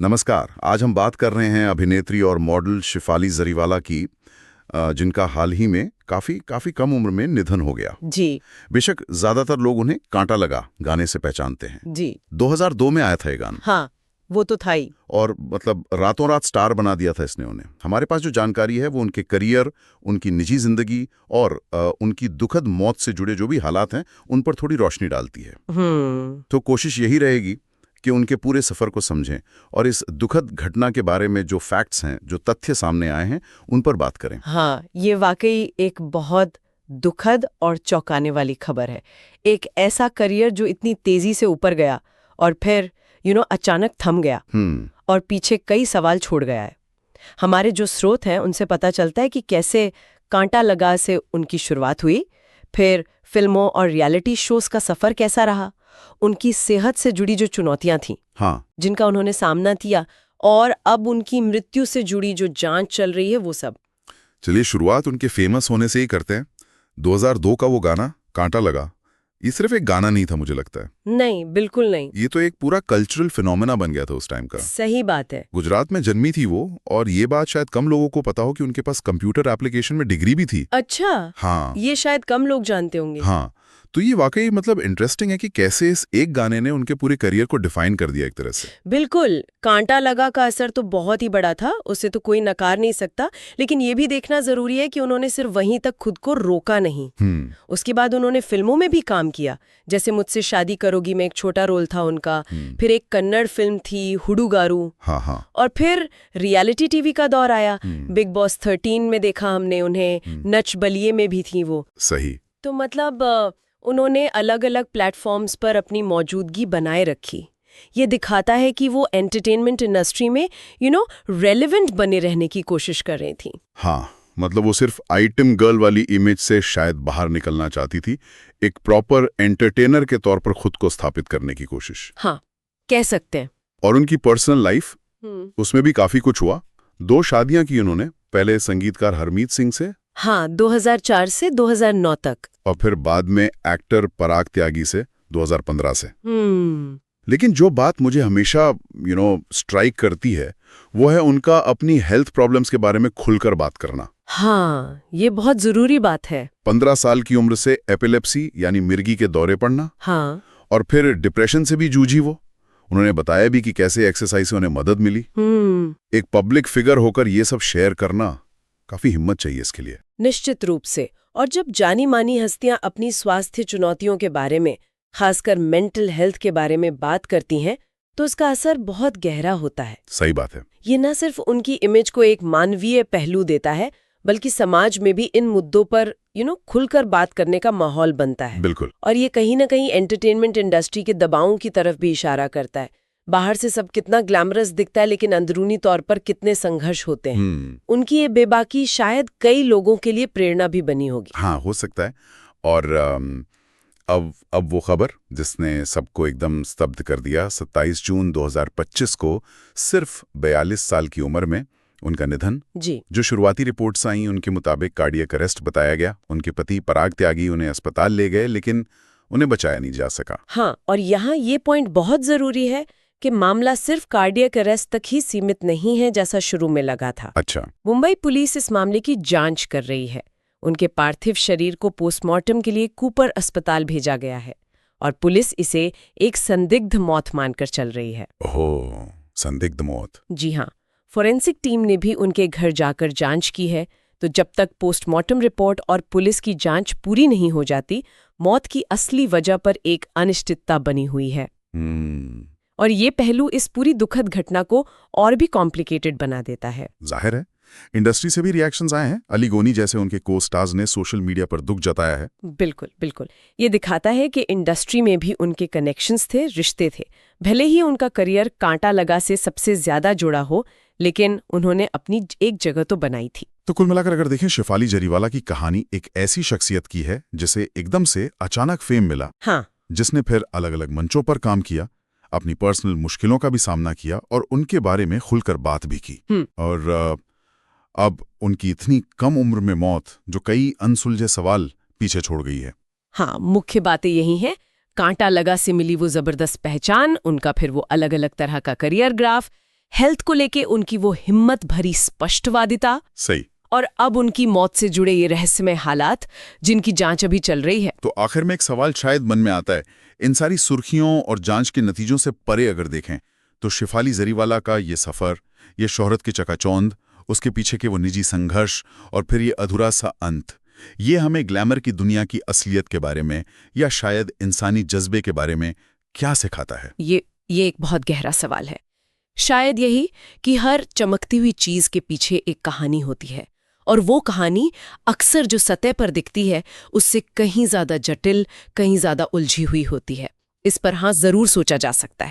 नमस्कार। आज हम बात कर रहे हैं अभिनेत्री और मॉडल शिफाली जरीवाला की, जिनका हाल ही में काफी कम उम्र में निधन हो गया। जी। बेशक ज्यादातर लोग उन्हें कांटा लगा गाने से पहचानते हैं। जी। 2002 में आया था ये गाना। हाँ, वो तो था ही। और मतलब रातों रात स्टार बना दिया था इसने उन्हें। हमारे पास जो जानकारी है वो उनके करियर, उनकी निजी जिंदगी और उनकी दुखद मौत से जुड़े जो भी हालात हैं उन पर थोड़ी रोशनी डालती है। तो कोशिश यही रहेगी कि उनके पूरे सफर को समझें और इस दुखद घटना के बारे में जो फैक्ट्स हैं, जो तथ्य सामने आए हैं, उन पर बात करें। हाँ, ये वाकई एक बहुत दुखद और चौंकाने वाली खबर है। एक ऐसा करियर जो इतनी तेजी से ऊपर गया और फिर अचानक थम गया और पीछे कई सवाल छोड़ गया है। हमारे जो स्रोत हैं उनसे पता चलता है कि कैसे कांटा लगा से उनकी शुरुआत हुई, फिर फिल्मों और रियलिटी शोज का सफर कैसा रहा, उनकी सेहत से जुड़ी जो चुनौतियां थीं, हाँ, जिनका उन्होंने सामना किया, और अब उनकी मृत्यु से जुड़ी जो जांच चल रही है वो सब। चलिए शुरुआत उनके फेमस होने से ही करते हैं। 2002 का वो गाना कांटा लगा, ये सिर्फ एक गाना नहीं था, मुझे लगता है। नहीं, बिल्कुल नहीं। ये तो एक पूरा कल्चरल फिनोमेना बन गया था उस टाइम का। सही बात है। गुजरात में जन्मी थी वो, और ये बात शायद कम लोगों को पता हो कि उनके पास कंप्यूटर एप्लीकेशन में डिग्री भी थी। अच्छा। हाँ, ये शायद कम लोग जानते होंगे। हाँ। तो ये वाकई मतलब इंटरेस्टिंग है कि कैसे इस एक गाने ने उनके पूरे करियर को डिफाइन कर दिया एक तरह से। बिल्कुल, कांटा लगा का असर तो बहुत ही बड़ा था, उसे तो कोई नकार नहीं सकता। लेकिन ये भी देखना जरूरी है कि उन्होंने सिर्फ वहीं तक खुद को रोका नहीं। उसके बाद उन्होंने फिल्मों में भी काम किया, जैसे मुझसे शादी करोगी में एक छोटा रोल था उनका, फिर एक कन्नड़ फिल्म थी हुडुगारू, हाँ। और फिर रियलिटी टीवी का दौर आया। बिग बॉस 13 में देखा हमने उन्हें, नच बलिए में भी थी वो। सही। तो मतलब उन्होंने अलग अलग प्लेटफॉर्म्स पर अपनी मौजूदगी बनाए रखी। ये दिखाता है कि वो एंटरटेनमेंट इंडस्ट्री में रेलेवेंट बने रहने की कोशिश कर रही थी। हाँ, मतलब वो सिर्फ आइटम गर्ल वाली इमेज से शायद बाहर निकलना चाहती थी, एक प्रॉपर एंटरटेनर के तौर पर खुद को स्थापित करने की कोशिश। हाँ, कह सकते हैं। और उनकी पर्सनल लाइफ, उसमें भी काफी कुछ हुआ। 2 शादियां की उन्होंने, पहले संगीतकार हरमीत सिंह से, हाँ, 2004 से 2009 तक, और फिर बाद में एक्टर पराग त्यागी से 2015 से। लेकिन जो बात मुझे हमेशा स्ट्राइक करती है वो है उनका अपनी हेल्थ प्रॉब्लम्स के बारे में खुलकर बात करना। हाँ, ये बहुत जरूरी बात है। 15 साल की उम्र से एपिलेप्सी यानी मिर्गी के दौरे पड़ना, हाँ, और फिर डिप्रेशन से भी जूझी वो। उन्होंने बताया भी कि कैसे एक्सरसाइज से उन्हें मदद मिली। एक पब्लिक फिगर होकर ये सब शेयर करना, काफी हिम्मत चाहिए इसके लिए। निश्चित रूप से। और जब जानी मानी हस्तियां अपनी स्वास्थ्य चुनौतियों के बारे में, खासकर मेंटल हेल्थ के बारे में बात करती हैं, तो उसका असर बहुत गहरा होता है। सही बात है। ये न सिर्फ उनकी इमेज को एक मानवीय पहलू देता है, बल्कि समाज में भी इन मुद्दों पर खुलकर बात करने का माहौल बनता है। बिल्कुल। और ये कहीं ना कहीं एंटरटेनमेंट इंडस्ट्री के दबावों की तरफ भी इशारा करता है। बाहर से सब कितना ग्लैमरस दिखता है, लेकिन अंदरूनी तौर पर कितने संघर्ष होते हैं। उनकी ये बेबाकी शायद कई लोगों के लिए प्रेरणा भी बनी होगी। हाँ, हो सकता है। और अब वो खबर जिसने सबको एकदम स्तब्ध कर दिया, 27 जून 2025 को सिर्फ 42 साल की उम्र में उनका निधन। जी। जो शुरुआती रिपोर्ट्स आई उनके मुताबिक कार्डियक अरेस्ट बताया गया। उनके पति पराग त्यागी उन्हें अस्पताल ले गए, लेकिन उन्हें बचाया नहीं जा सका। हाँ, और यहाँ ये पॉइंट बहुत जरूरी है कि मामला सिर्फ कार्डियक अरेस्ट तक ही सीमित नहीं है जैसा शुरू में लगा था। अच्छा। मुंबई पुलिस इस मामले की जांच कर रही है। उनके पार्थिव शरीर को पोस्टमार्टम के लिए कूपर अस्पताल भेजा गया है और पुलिस इसे एक संदिग्ध मौत मानकर चल रही है। ओह, संदिग्ध मौत। जी हाँ, फोरेंसिक टीम ने भी उनके घर जाकर जांच की है। तो जब तक पोस्टमार्टम रिपोर्ट और पुलिस की जांच पूरी नहीं हो जाती, मौत की असली वजह पर एक अनिश्चितता बनी हुई है। और ये पहलू इस पूरी दुखद घटना को और भी कॉम्प्लिकेटेड बना देता है। जाहिर है, इंडस्ट्री से भी रिएक्शंस आए हैं। अली गोनी जैसे उनके को स्टार्स ने सोशल मीडिया पर दुख जताया है। बिल्कुल बिल्कुल। ये दिखाता है कि इंडस्ट्री में भी उनके कनेक्शंस थे, रिश्ते थे। भले ही उनका करियर कांटा लगा से सबसे ज्यादा जुड़ा हो, लेकिन उन्होंने अपनी एक जगह तो बनाई थी। तो कुल मिलाकर अगर देखें, शिफाली जरीवाला की कहानी एक ऐसी शख्सियत की है जिसे एकदम से अचानक फेम मिला। हाँ, जिसने फिर अलग अलग मंचों पर काम किया, अपनी पर्सनल मुश्किलों का भी सामना किया और उनके बारे में खुलकर बात भी की। और अब उनकी इतनी कम उम्र में मौत जो कई अनसुलझे सवाल पीछे छोड़ गई है। हाँ, मुख्य बातें यही हैं। कांटा लगा से मिली वो जबरदस्त पहचान, उनका फिर वो अलग अलग तरह का करियर ग्राफ, हेल्थ को लेके उनकी वो हिम्मत भरी स्पष्टवादिता, सही। और अब उनकी मौत से जुड़े ये रहस्यमय हालात जिनकी जांच अभी चल रही है। तो आखिर में एक सवाल शायद मन में आता है, इन सारी सुर्खियों और जांच के नतीजों से परे अगर देखें तो शिफाली जरीवाला का ये सफर, ये शोहरत की चकाचौंध, उसके पीछे के वो निजी संघर्ष और फिर ये अधूरा सा अंत, ये हमें ग्लैमर की दुनिया की असलियत के बारे में या शायद इंसानी जज्बे के बारे में क्या सिखाता है? ये एक बहुत गहरा सवाल है। शायद यही कि हर चमकती हुई चीज के पीछे एक कहानी होती है, और वो कहानी अक्सर जो सतह पर दिखती है उससे कहीं ज्यादा जटिल, कहीं ज्यादा उलझी हुई होती है। इस पर हाँ जरूर सोचा जा सकता है।